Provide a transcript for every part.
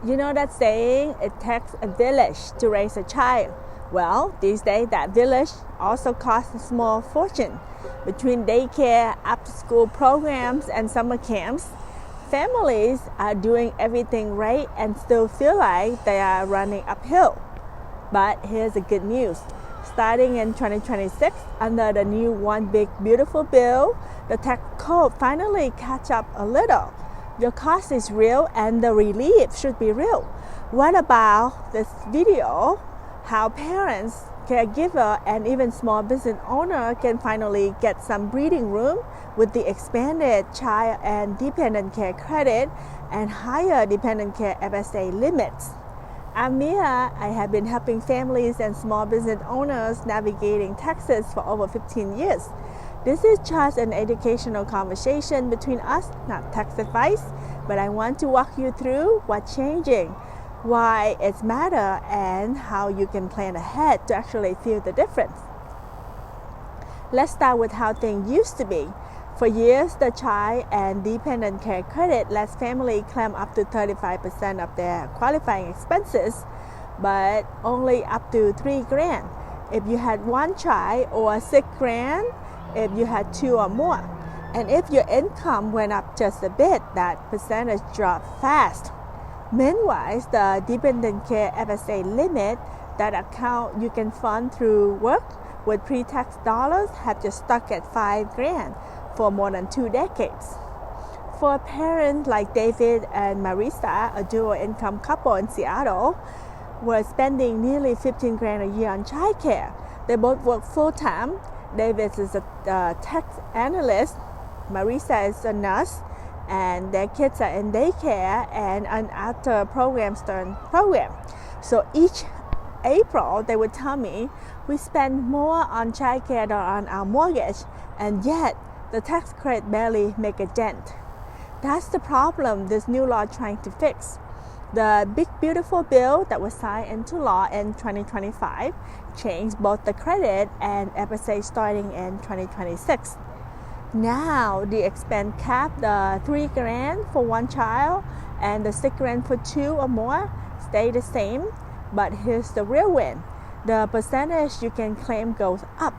You know that saying, it takes a village to raise a child. Well, these days that village also costs a small fortune. Between daycare, after-school programs, and summer camps, families are doing everything right and still feel like they are running uphill. But here's the good news. Starting in 2026, under the new One Big Beautiful Bill, the tax code finally catch up a little. Your cost is real and the relief should be real. What about this video? How parents, caregiver, and even small business owner can finally get some breathing room with the expanded child and dependent care credit and higher dependent care FSA limits. I'm Mia. I have been helping families and small business owners navigating taxes for over 15 years. This is just an educational conversation between us, not tax advice, but I want to walk you through what's changing, why it's matter, and how you can plan ahead to actually feel the difference. Let's start with how things used to be. For years, the child and dependent care credit lets families claim up to 35% of their qualifying expenses, but only up to $3,000 if you had one child, or $6,000 if you had two or more. And if your income went up just a bit, that percentage dropped fast. Meanwhile, the Dependent Care FSA limit, that account you can fund through work with pre-tax dollars, have just stuck at $5,000 for more than 2 decades. For a parent like David and Marisa, a dual income couple in Seattle, were spending nearly $15,000 a year on childcare. They both work full-time. David is a tax analyst, Marisa is a nurse, and their kids are in daycare and an after program. So each April they would tell me, we spend more on childcare than on our mortgage, and yet the tax credit barely make a dent. That's the problem this new law trying to fix. The Big Beautiful Bill that was signed into law in 2025 changed both the credit and FSA starting in 2026. Now the expense cap, the $3,000 for one child and the $6,000 for two or more, stay the same. But here's the real win. The percentage you can claim goes up.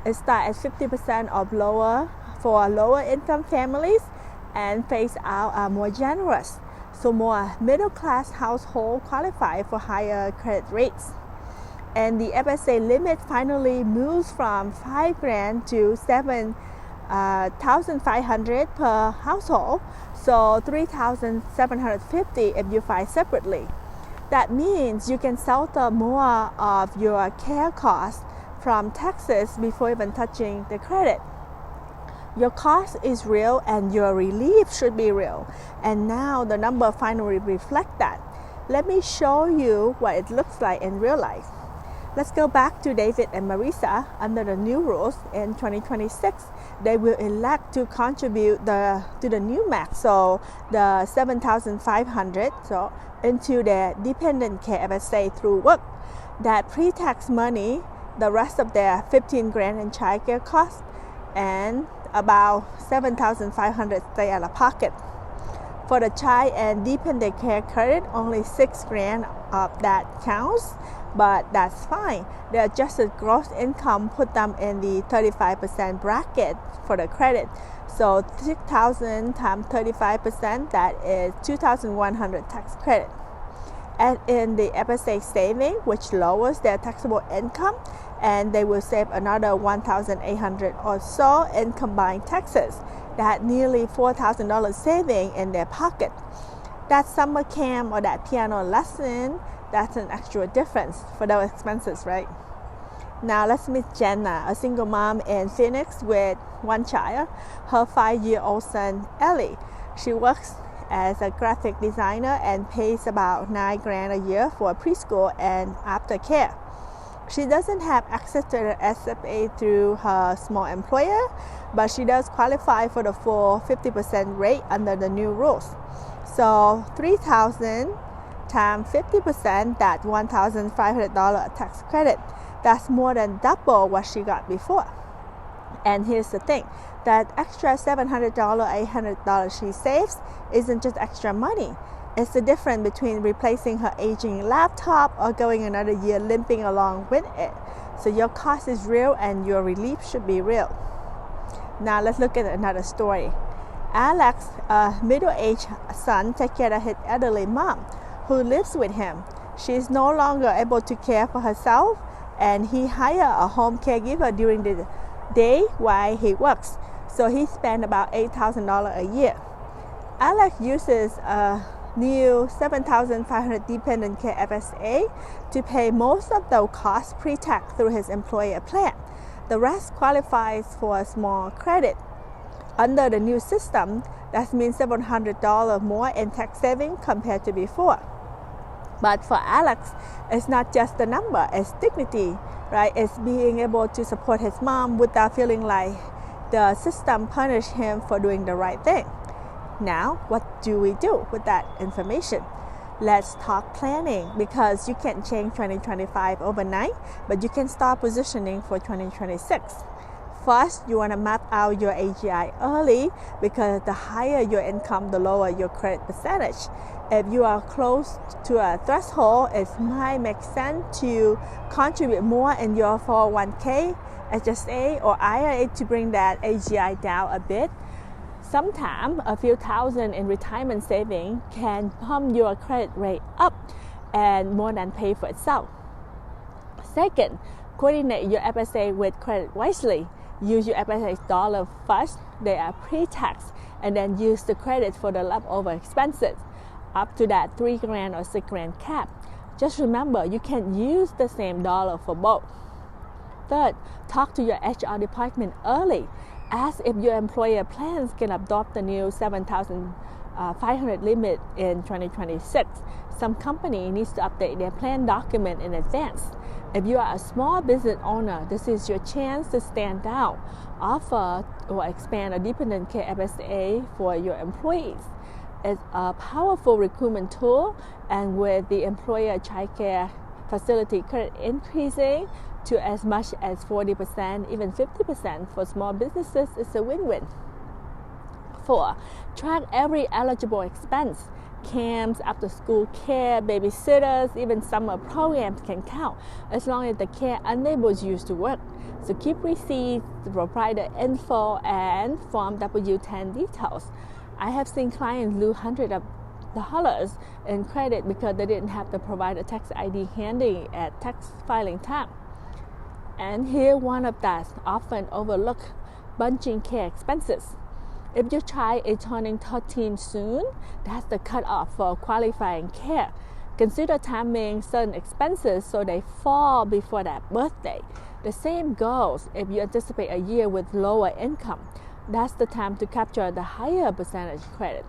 It starts at 50% of lower for lower income families, and phase out are more generous. So more middle class households qualify for higher credit rates. And the FSA limit finally moves from $5,000 to $7,500 per household, so $3,750 if you file separately. That means you can shelter more of your care costs from taxes before even touching the credit. Your cost is real and your relief should be real. And now the number finally reflect that. Let me show you what it looks like in real life. Let's go back to David and Marisa. Under the new rules in 2026, they will elect to contribute to the new max, so the $7,500 into their dependent care FSA through work. That pre-tax money, the rest of their $15,000 in childcare costs, and about $7,500 stay out of pocket. For the child and dependent care credit, only $6,000 of that counts, but that's fine. The adjusted gross income put them in the 35% bracket for the credit. So $6,000 times 35%, that is $2,100 tax credit. Add in the FSA saving, which lowers their taxable income, and they will save another $1,800 or so in combined taxes. That nearly $4,000 saving in their pocket. That summer camp or that piano lesson, that's an extra difference for those expenses, right? Now let's meet Jenna, a single mom in Phoenix with one child, her 5-year-old son, Ellie. She works as a graphic designer and pays about $9,000 a year for preschool and aftercare. She doesn't have access to the SFA through her small employer, but she does qualify for the full 50% rate under the new rules. So $3,000 times 50%, that $1,500 tax credit. That's more than double what she got before. And here's the thing, that extra $700, $800 she saves isn't just extra money. It's the difference between replacing her aging laptop or going another year limping along with it. So your cost is real and your relief should be real. Now let's look at another story. Alex, a middle-aged son, takes care of his elderly mom who lives with him. She is no longer able to care for herself, and he hired a home caregiver during the day while he works. So he spent about $8,000 a year. Alex uses a new $7,500 Dependent Care FSA to pay most of the costs pre-tax through his employer plan. The rest qualifies for a small credit. Under the new system, that means $700 more in tax savings compared to before. But for Alex, it's not just the number, it's dignity, right? It's being able to support his mom without feeling like the system punished him for doing the right thing. Now, what do we do with that information? Let's talk planning, because you can't change 2025 overnight, but you can start positioning for 2026. First, you want to map out your AGI early, because the higher your income, the lower your credit percentage. If you are close to a threshold, it might make sense to contribute more in your 401k, HSA, or IRA to bring that AGI down a bit. Sometimes a few thousand in retirement savings can pump your credit rate up and more than pay for itself. Second, coordinate your FSA with credit wisely. Use your FSA dollar first, they are pre-tax, and then use the credit for the leftover expenses up to that $3,000 or $6,000 cap. Just remember, you can't use the same dollar for both. Third, talk to your HR department early. Ask if your employer plans can adopt the new $7,500 limit in 2026. Some company needs to update their plan document in advance. If you are a small business owner, this is your chance to stand out. Offer or expand a Dependent Care FSA for your employees. It's a powerful recruitment tool, and with the employer child care facility credit increasing to as much as 40%, even 50% for small businesses, it's a win-win. 4, track every eligible expense. Camps, after-school care, babysitters, even summer programs can count as long as the care enables you to work. So keep receipts, provider info, and Form W-10 details. I have seen clients lose hundreds of dollars in credit because they didn't have the provider tax ID handy at tax filing time. And here one of that often overlooked bunching care expenses. If your child is turning 13 soon, that's the cutoff for qualifying care. Consider timing certain expenses so they fall before that birthday. The same goes if you anticipate a year with lower income. That's the time to capture the higher percentage credit.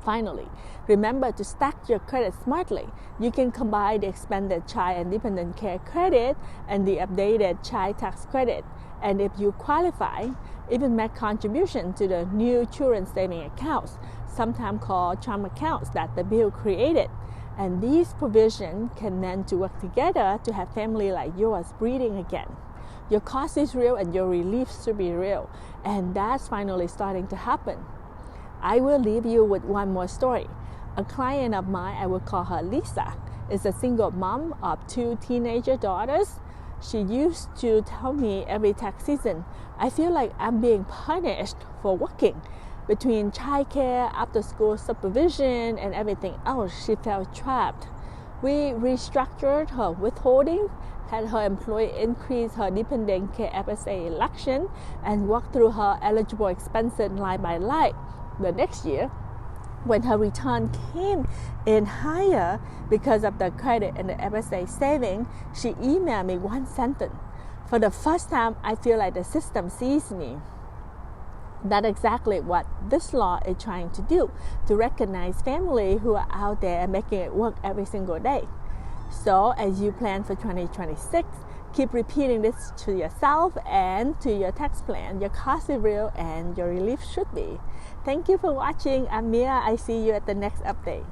Finally, remember to stack your credit smartly. You can combine the expanded child and dependent care credit and the updated child tax credit. And if you qualify, even make contribution to the new children's saving accounts, sometimes called charm accounts that the bill created. And these provisions can then to work together to have family like yours breathing again. Your cost is real and your relief should be real. And that's finally starting to happen. I will leave you with one more story. A client of mine, I will call her Lisa, is a single mom of 2 teenager daughters. She used to tell me every tax season, I feel like I'm being punished for working. Between childcare, after-school supervision, and everything else, she felt trapped. We restructured her withholding, had her employee increase her Dependent Care FSA election, and worked through her eligible expenses line by line. The next year, when her return came in higher because of the credit and the FSA saving, she emailed me one sentence. For the first time, I feel like the system sees me. That's exactly what this law is trying to do, to recognize families who are out there making it work every single day. So as you plan for 2026, keep repeating this to yourself and to your tax plan. Your cost is real and your relief should be. Thank you for watching. I'm Mia. I see you at the next update.